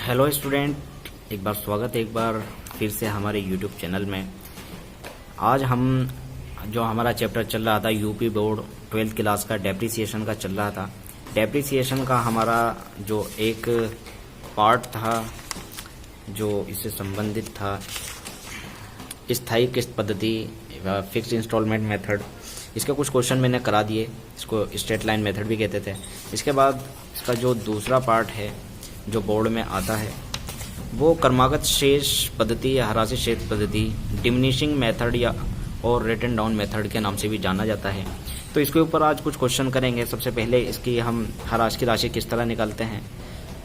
Hello student, एक बार स्वागत है एक बार फिर से हमारे यूट्यूब चैनल में। आज हम जो हमारा चैप्टर चल रहा था यूपी बोर्ड 12th क्लास का डेप्रिसिएशन का चल रहा था। डेप्रिसिएशन का हमारा जो एक पार्ट था जो इससे संबंधित था स्थायी किस्त पद्धति फिक्स्ड इंस्टॉलमेंट मेथड, इसके कुछ क्वेश्चन मैंने करा दिए। इसको स्ट्रेट लाइन मेथड भी कहते थे। इसके बाद इसका जो दूसरा पार्ट है जो बोर्ड में आता है वो क्रमागत शेष पद्धति या ह्रासी शेष पद्धति, डिमिनिशिंग मेथड या और रिटन डाउन मेथड के नाम से भी जाना जाता है। तो इसके ऊपर आज कुछ क्वेश्चन करेंगे। सबसे पहले इसकी हम ह्रास की राशि किस तरह निकालते हैं।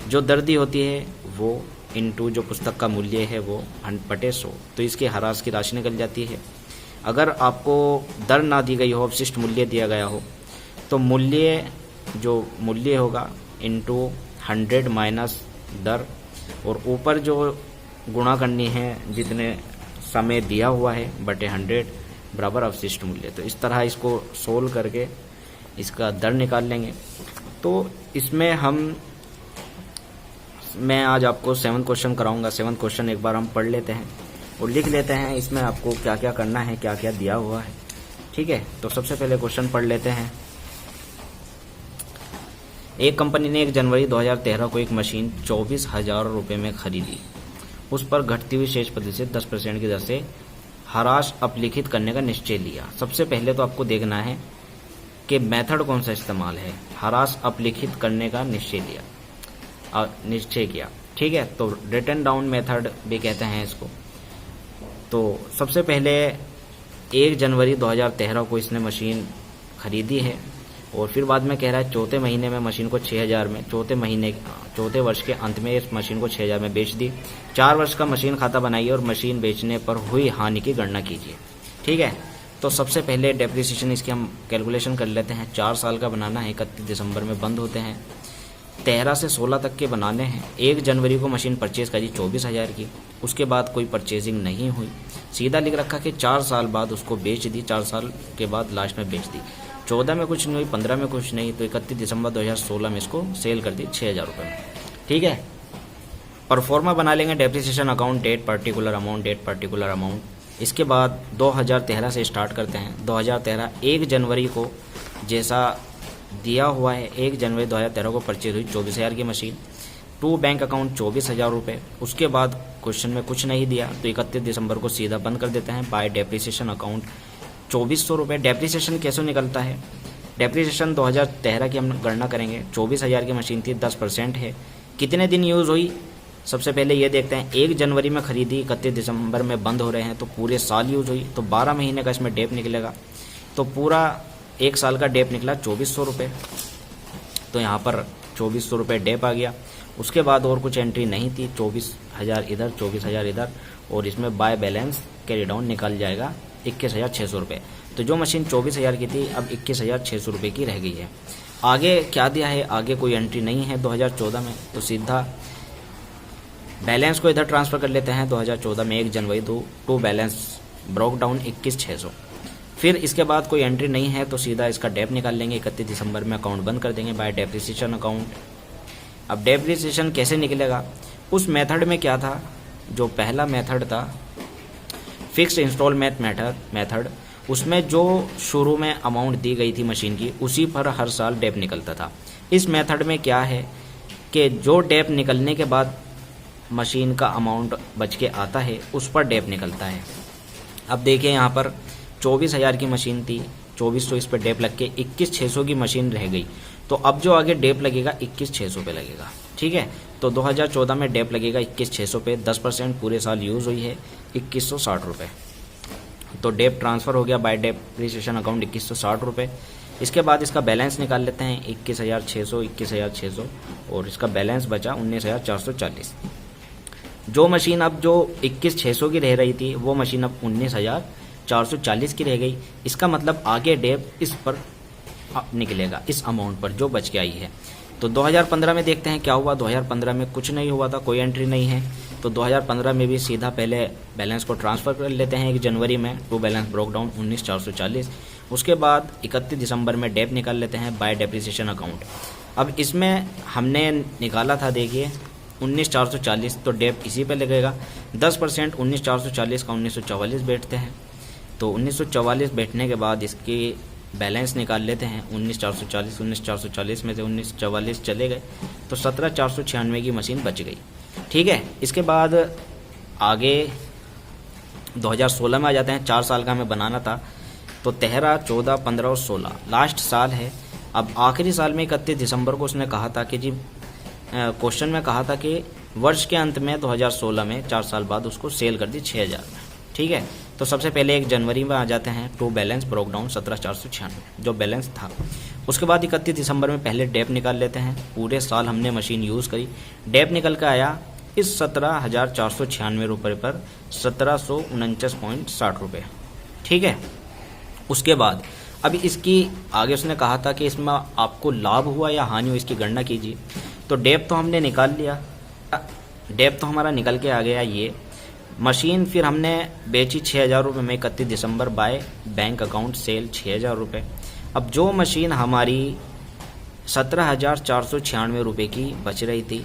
जो दर दी होती है वो इनटू जो पुस्तक का मूल्य है वो 100/100, तो इसकी ह्रास की राशि निकल जाती है। अगर आपको दर ना दी गई हो, अवशिष्ट मूल्य दिया गया हो, तो मूल्य होगा इनटू 100 माइनस दर, और ऊपर जो गुणा करनी है जितने समय दिया हुआ है बटे 100 बराबर अवशिष्ट मूल्य। तो इस तरह इसको सोल्व करके इसका दर निकाल लेंगे। तो इसमें मैं आज आपको 7 क्वेश्चन कराऊंगा। 7 क्वेश्चन एक बार हम पढ़ लेते हैं और लिख लेते हैं इसमें आपको क्या क्या करना है, क्या क्या दिया हुआ है। ठीक है, तो सबसे पहले क्वेश्चन पढ़ लेते हैं। एक कंपनी ने 1 जनवरी 2013 को एक मशीन 24,000 रुपये में खरीदी। उस पर घटती हुई शेष पद्धति से 10% की दर से ह्रास अपलिखित करने का निश्चय लिया। सबसे पहले तो आपको देखना है कि मेथड कौन सा इस्तेमाल है। ह्रास अपलिखित करने का निश्चय किया। ठीक है, तो रिटन डाउन मेथड भी कहते हैं इसको। तो सबसे पहले 1 जनवरी 2013 को इसने मशीन खरीदी है और फिर बाद में कह रहा है चौथे महीने में मशीन को 6,000 में, चौथे वर्ष के अंत में इस मशीन को 6,000 में बेच दी। 4 वर्ष का मशीन खाता बनाइए और मशीन बेचने पर हुई हानि की गणना कीजिए। ठीक है, तो सबसे पहले डेप्रिसिएशन इसकी हम कैलकुलेशन कर लेते हैं। 4 साल का बनाना है, 31 दिसंबर में बंद होते हैं। 13 से 16 तक के बनाने हैं। 1 जनवरी को मशीन परचेज करी 24,000 की, उसके बाद कोई परचेजिंग नहीं हुई। सीधा लिख रखा कि 4 साल बाद उसको बेच दी, 4 साल के बाद लास्ट में बेच दी। 14 में कुछ नहीं हुई, 15 में कुछ नहीं, तो 31 दिसंबर 2016 में इसको सेल कर दी 6,000 रुपये में। ठीक है, परफॉर्मा बना लेंगे depreciation account, date particular amount. इसके बाद 2013 से स्टार्ट करते हैं। 2013 1 जनवरी को जैसा दिया हुआ है, 1 जनवरी 2013 को परचेज हुई 24,000 की मशीन, टू बैंक अकाउंट 24,000 रुपये। उसके बाद क्वेश्चन में कुछ नहीं दिया तो 31 दिसंबर को सीधा बंद कर देते हैं। बाय डेप्रिसिएशन अकाउंट 2,400 रुपये। डेप्रिसिएशन कैसे निकलता है? डेप्रिसिएशन 2013 की हम गणना करेंगे। 24,000 की मशीन थी, 10% है। कितने दिन यूज़ हुई? सबसे पहले ये देखते हैं। 1 जनवरी में खरीदी, 31 दिसंबर में बंद हो रहे हैं, तो पूरे साल यूज़ हुई, तो 12 महीने का इसमें डेप निकलेगा। तो पूरा 1 साल का डेप निकला 2,400 रुपये। तो यहाँ पर 2,400 रुपये डेप आ गया। उसके बाद और कुछ एंट्री नहीं थी, 24,000 इधर, 24,000 इधर, और इसमें बाय बैलेंस कैरी डाउन निकल जाएगा 21,600 रुपये। तो जो मशीन 24,000 की थी अब 21,600 रुपये की रह गई है। आगे क्या दिया है? आगे कोई एंट्री नहीं है 2014 में, तो सीधा बैलेंस को इधर ट्रांसफ़र कर लेते हैं। 2014 में 1 जनवरी टू बैलेंस ब्रोक डाउन 21,600। फिर इसके बाद कोई एंट्री नहीं है तो सीधा इसका डेप निकाल लेंगे। 31 दिसंबर में अकाउंट बंद कर देंगे बाय डेप्रिसिएशन अकाउंट। अब डेप्रिसिएशन कैसे निकलेगा? उस मेथड में क्या था? जो पहला मेथड था फिक्स्ड इंस्टॉलमेंट मेथड, उसमें जो शुरू में अमाउंट दी गई थी मशीन की उसी पर हर साल डेप निकलता था। इस मेथड में क्या है कि जो डेप निकलने के बाद मशीन का अमाउंट बच के आता है उस पर डेप निकलता है। अब देखिए यहाँ पर 24,000 की मशीन थी, 2,400 इस पर डेप लग के 21,600 की मशीन रह गई। तो अब जो आगे डेप लगेगा 21,600 पे लगेगा। ठीक है, तो 2014 में डेप लगेगा 21,600 पे, 10% पूरे साल यूज़ हुई है 2,160 रुपये। तो डेप ट्रांसफ़र हो गया बाय डेप्रिसिएशन अकाउंट 2,160 रुपये। इसके बाद इसका बैलेंस निकाल लेते हैं 21,600 और इसका बैलेंस बचा 19,440। जो मशीन अब जो 21,600 की रह रही थी वो मशीन अब 19,440 की रह गई। इसका मतलब आगे डेप इस पर निकलेगा, इस अमाउंट पर जो बच के आई है। तो 2015 में देखते हैं क्या हुआ। 2015 में कुछ नहीं हुआ था, कोई एंट्री नहीं है। तो 2015 में भी सीधा पहले बैलेंस को ट्रांसफ़र कर लेते हैं 1 जनवरी में, टू बैलेंस ब्रोक डाउन 19,440। उसके बाद 31 दिसंबर में डेप निकाल लेते हैं बाय डेप्रिसिएशन अकाउंट। अब इसमें हमने निकाला था, देखिए 19,440, तो डेप इसी पे लगेगा। 10% 19,440 का 1944 बैठते हैं, तो 1944 बैठने के बाद इसकी बैलेंस निकाल लेते हैं। 19,440 में से 19,44 चले गए तो 17,496 की मशीन बच गई। ठीक है, इसके बाद आगे 2016 में आ जाते हैं। 4 साल का हमें बनाना था, तो 13, 14, 15 और 16 लास्ट साल है। अब आखिरी साल में 31 दिसंबर को उसने कहा था कि जी क्वेश्चन में कहा था कि वर्ष के अंत में 2016 में 4 साल बाद उसको सेल कर दी 6,000 में। ठीक है, तो सबसे पहले 1 जनवरी में आ जाते हैं। टू बैलेंस ब्रोक डाउन 17,496 जो बैलेंस था। उसके बाद 31 दिसंबर में पहले डेप निकाल लेते हैं। पूरे साल हमने मशीन यूज़ करी, डेप निकल कर आया इस 17,496 रुपये पर 1749.60 रुपये। ठीक है, उसके बाद अभी इसकी आगे उसने कहा था कि इसमें आपको लाभ हुआ या हानि हुई, इसकी गणना कीजिए। तो डेप तो हमने निकाल लिया, डेप तो हमारा निकल के आ गया। ये मशीन फिर हमने बेची 6,000 रुपये में 31 दिसंबर बाय बैंक अकाउंट सेल 6,000 रुपये। अब जो मशीन हमारी 17,496 रुपये की बच रही थी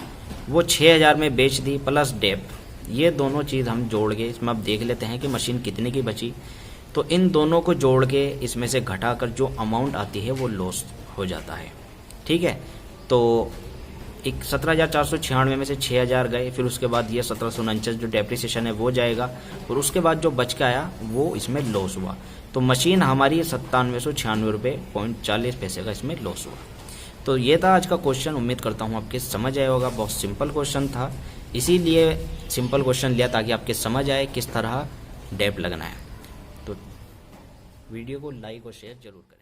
वो 6,000 में बेच दी प्लस डेप। ये दोनों चीज़ हम जोड़ के इसमें अब देख लेते हैं कि मशीन कितने की बची। तो इन दोनों को जोड़ के इसमें से घटाकर जो अमाउंट आती है वो लॉस हो जाता है। ठीक है, तो 17,496 में से 6,000 गए, फिर उसके बाद ये 1749 जो डेप्रिसिएशन है वो जाएगा, और उसके बाद जो बच के आया वो इसमें लॉस हुआ। तो मशीन हमारी 9796 रुपये 40 पैसे का इसमें लॉस हुआ। तो ये था आज का क्वेश्चन। उम्मीद करता हूँ आपके समझ आया होगा। बहुत सिंपल क्वेश्चन था, इसीलिए सिंपल क्वेश्चन लिया ताकि आपके समझ आए किस तरह डेप लगना है। तो वीडियो को लाइक और शेयर जरूर करें।